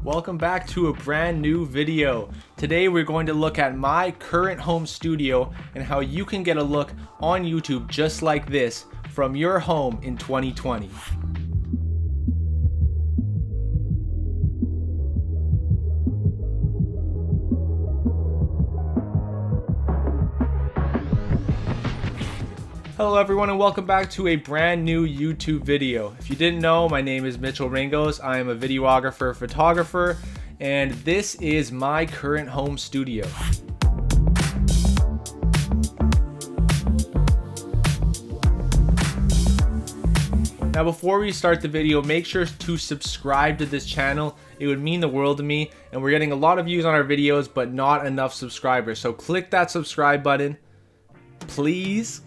Welcome back to a brand new video. Today we're going to look at my current home studio and how you can get a look on YouTube just like this from your home in 2020. Hello everyone and welcome back to a brand new YouTube video. If you didn't know, my name is Mitchell Ringos. I am a videographer, photographer, and this is my current home studio. Now before we start the video, make sure to subscribe to this channel. It would mean the world to me, and we're getting a lot of views on our videos but not enough subscribers. So click that subscribe button, please,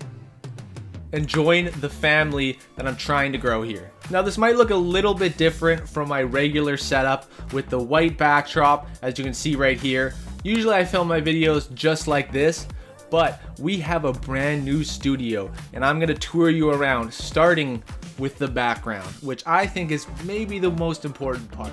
and join the family that I'm trying to grow here. Now this might look a little bit different from my regular setup with the white backdrop, as you can see right here. Usually I film my videos just like this, but we have a brand new studio and I'm gonna tour you around, starting with the background, which I think is maybe the most important part.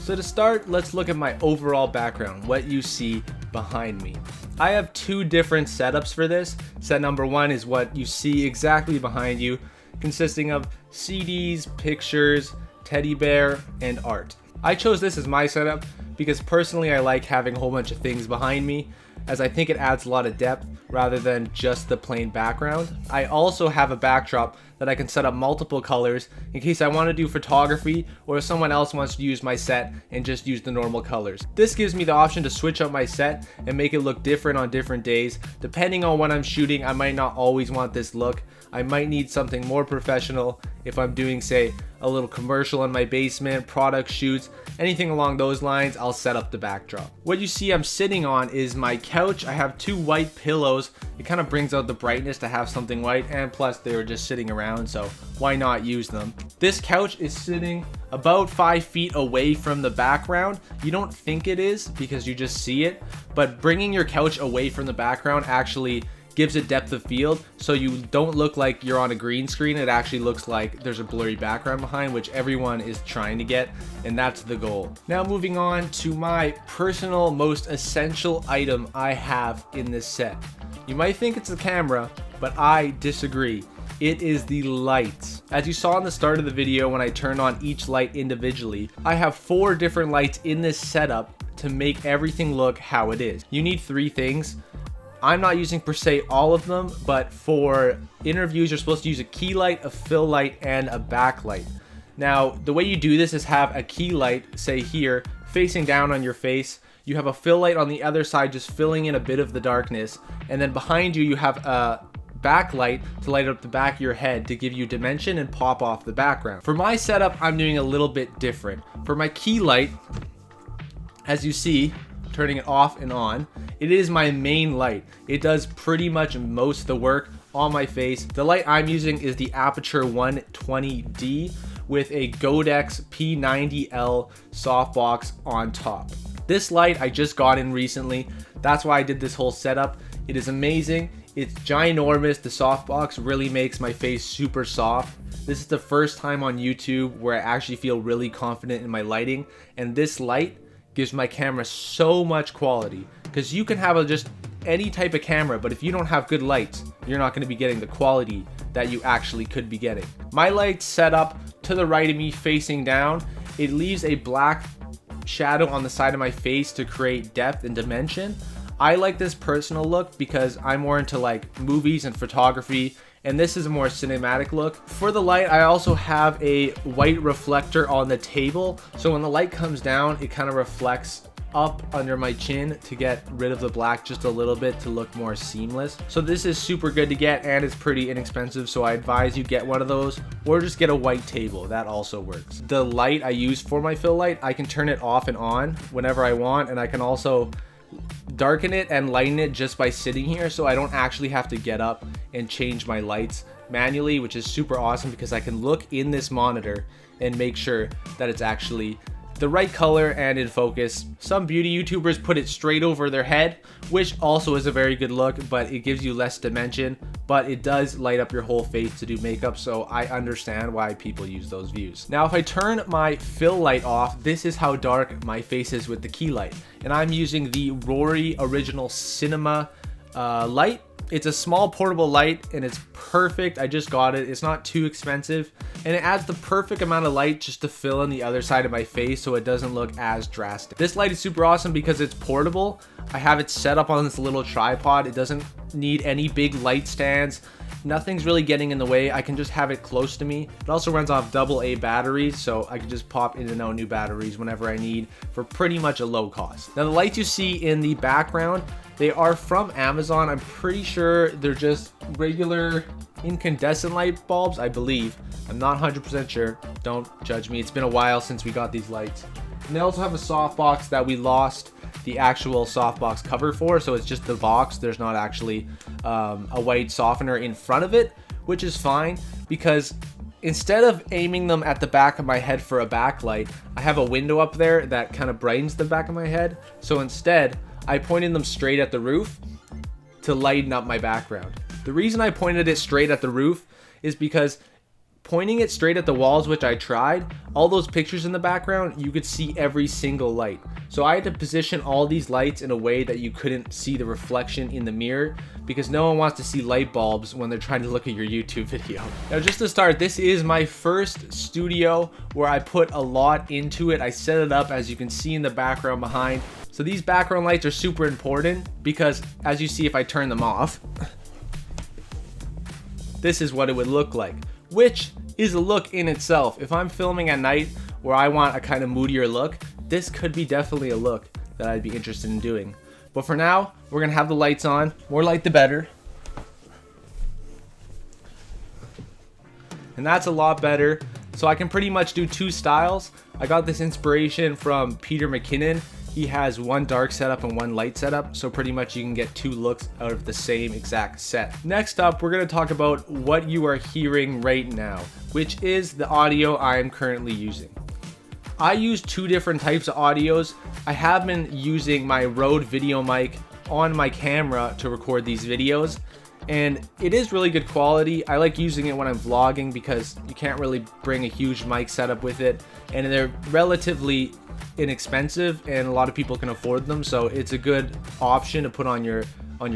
So to start, let's look at my overall background, what you see behind me. I have two different setups for this. Set number one is what you see exactly behind you, consisting of CDs, pictures, teddy bear, and art. I chose this as my setup because personally I like having a whole bunch of things behind me, as I think it adds a lot of depth rather than just the plain background. I also have a backdrop that I can set up multiple colors in case I want to do photography or if someone else wants to use my set and just use the normal colors. This gives me the option to switch up my set and make it look different on different days. Depending on what I'm shooting, I might not always want this look. I might need something more professional if I'm doing, say, a little commercial in my basement, product shoots, anything along those lines. I'll set up the backdrop. What you see I'm sitting on is my couch. I have two white pillows. It kind of brings out the brightness to have something white, and plus they were just sitting around, so why not use them? This couch is sitting about 5 feet away from the background. You don't think it is because you just see it, but bringing your couch away from the background actually gives it depth of field, so you don't look like you're on a green screen. It actually looks like there's a blurry background behind, which everyone is trying to get, and that's the goal. Now moving on to my personal most essential item I have in this set. You might think it's the camera, but I disagree. It is the lights. As you saw in the start of the video when I turned on each light individually, I have 4 different lights in this setup to make everything look how it is. You need 3 things. I'm not using per se all of them, but for interviews, you're supposed to use a key light, a fill light, and a backlight. Now, the way you do this is have a key light, say here, facing down on your face. You have a fill light on the other side, just filling in a bit of the darkness. And then behind you, you have a backlight to light up the back of your head to give you dimension and pop off the background. For my setup, I'm doing a little bit different. For my key light, as you see, turning it off and on, it is my main light. It does pretty much most of the work on my face. The light I'm using is the Aputure 120D with a Godox P90L softbox on top. This light I just got in recently. That's why I did this whole setup. It is amazing. It's ginormous. The softbox really makes my face super soft. This is the first time on YouTube where I actually feel really confident in my lighting, and this light gives my camera so much quality, because you can have just any type of camera, but if you don't have good lights, you're not going to be getting the quality that you actually could be getting. My light's set up to the right of me facing down. It leaves a black shadow on the side of my face to create depth and dimension. I like this personal look because I'm more into like movies and photography, and this is a more cinematic look. For the light, I also have a white reflector on the table, so when the light comes down, it kind of reflects up under my chin to get rid of the black just a little bit to look more seamless. So this is super good to get, and it's pretty inexpensive, so I advise you get one of those or just get a white table. That also works. The light I use for my fill light, I can turn it off and on whenever I want, and I can also darken it and lighten it just by sitting here, so I don't actually have to get up and change my lights manually, which is super awesome because I can look in this monitor and make sure that it's actually the right color and in focus. Some beauty YouTubers put it straight over their head, which also is a very good look, but it gives you less dimension, but it does light up your whole face to do makeup, so I understand why people use those views. Now, if I turn my fill light off, this is how dark my face is with the key light, and I'm using the Rory Original Cinema light. It's a small portable light and it's perfect. I just got it. It's not too expensive and it adds the perfect amount of light just to fill in the other side of my face so it doesn't look as drastic. This light is super awesome because it's portable. I have it set up on this little tripod. It doesn't need any big light stands. Nothing's really getting in the way. I can just have it close to me. It also runs off AA batteries, so I can just pop in and out new batteries whenever I need for pretty much a low cost. Now the lights you see in the background, they are from Amazon. I'm pretty sure they're just regular incandescent light bulbs, I believe. I'm not 100% sure. Don't judge me. It's been a while since we got these lights. And they also have a softbox that we lost the actual softbox cover for, so it's just the box. There's not actually a white softener in front of it, which is fine because instead of aiming them at the back of my head for a backlight, I have a window up there that kind of brightens the back of my head. So instead, I pointed them straight at the roof to lighten up my background. The reason I pointed it straight at the roof is because pointing it straight at the walls, which I tried, all those pictures in the background, you could see every single light. So I had to position all these lights in a way that you couldn't see the reflection in the mirror because no one wants to see light bulbs when they're trying to look at your YouTube video. Now, just to start, this is my first studio where I put a lot into it. I set it up as you can see in the background behind. So these background lights are super important because as you see, if I turn them off, this is what it would look like, which is a look in itself. If I'm filming at night where I want a kind of moodier look, this could be definitely a look that I'd be interested in doing. But for now, we're gonna have the lights on. More light the better. And that's a lot better. So I can pretty much do two styles. I got this inspiration from Peter McKinnon. He has one dark setup and one light setup, so pretty much you can get two looks out of the same exact set. Next up, we're going to talk about what you are hearing right now, which is the audio I am currently using. I use two different types of audios. I have been using my Rode video mic on my camera to record these videos, and it is really good quality. I like using it when I'm vlogging because you can't really bring a huge mic setup with it, and they're relatively inexpensive and a lot of people can afford them, so it's a good option to put on your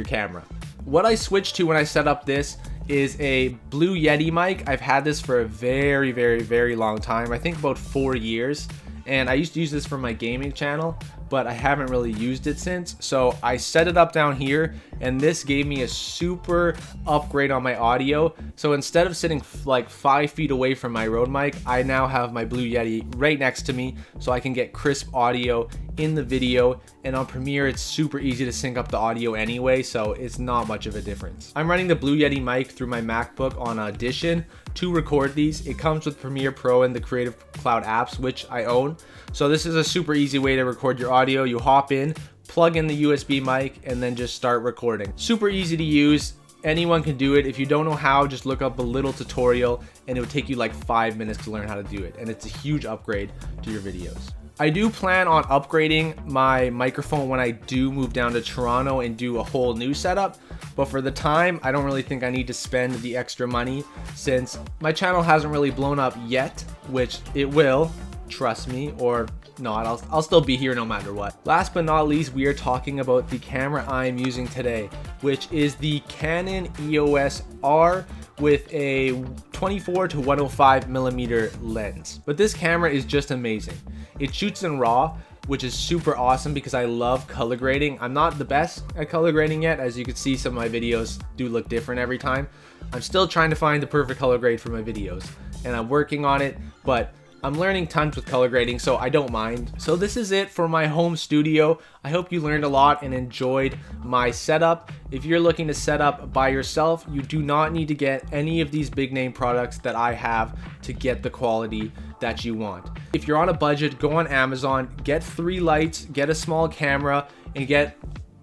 camera. What I switched to when I set up this is a Blue Yeti mic. I've had this for a very long time, I think about 4 years, and I used to use this for my gaming channel, but I haven't really used it since. So I set it up down here and this gave me a super upgrade on my audio. So instead of sitting like 5 feet away from my Rode mic, I now have my Blue Yeti right next to me so I can get crisp audio in the video. And on Premiere, it's super easy to sync up the audio anyway, so it's not much of a difference. I'm running the Blue Yeti mic through my MacBook on Audition to record these. It comes with Premiere Pro and the Creative Cloud apps, which I own. So this is a super easy way to record your audio. You hop in, plug in the USB mic, and then just start recording. Super easy to use. Anyone can do it. If you don't know how, just look up a little tutorial and it would take you like 5 minutes to learn how to do it. And it's a huge upgrade to your videos. I do plan on upgrading my microphone when I do move down to Toronto and do a whole new setup. But for the time, I don't really think I need to spend the extra money since my channel hasn't really blown up yet, which it will, trust me, or not, I'll still be here no matter what. Last but not least, we are talking about the camera I'm using today, which is the Canon EOS R with a 24 to 105 millimeter lens. But this camera is just amazing. It shoots in RAW, which is super awesome because I love color grading. I'm not the best at color grading yet. As you can see, some of my videos do look different every time. I'm still trying to find the perfect color grade for my videos and I'm working on it, but I'm learning tons with color grading, so I don't mind. So this is it for my home studio. I hope you learned a lot and enjoyed my setup. If you're looking to set up by yourself, you do not need to get any of these big name products that I have to get the quality that you want. If you're on a budget, go on Amazon, get 3 lights, get a small camera, and get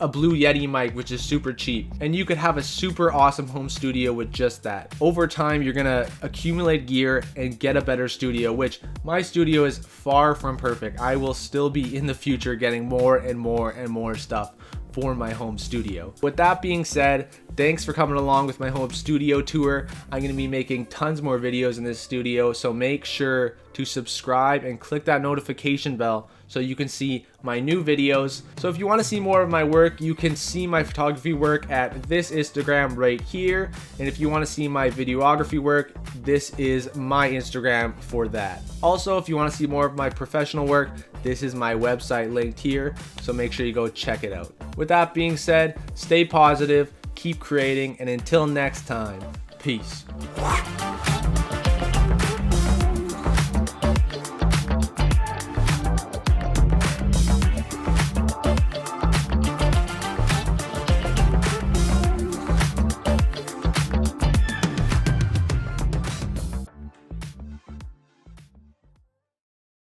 a Blue Yeti mic, which is super cheap, and you could have a super awesome home studio with just that. Over time, you're gonna accumulate gear and get a better studio, which my studio is far from perfect. I will still be in the future getting more and more and more stuff for my home studio. With that being said, thanks for coming along with my home studio tour. I'm gonna be making tons more videos in this studio, so make sure to subscribe and click that notification bell so you can see my new videos. So if you want to see more of my work, you can see my photography work at this Instagram right here. And if you want to see my videography work, this is my Instagram for that. Also, if you want to see more of my professional work, this is my website linked here. So make sure you go check it out. With that being said, stay positive, keep creating, and until next time, peace.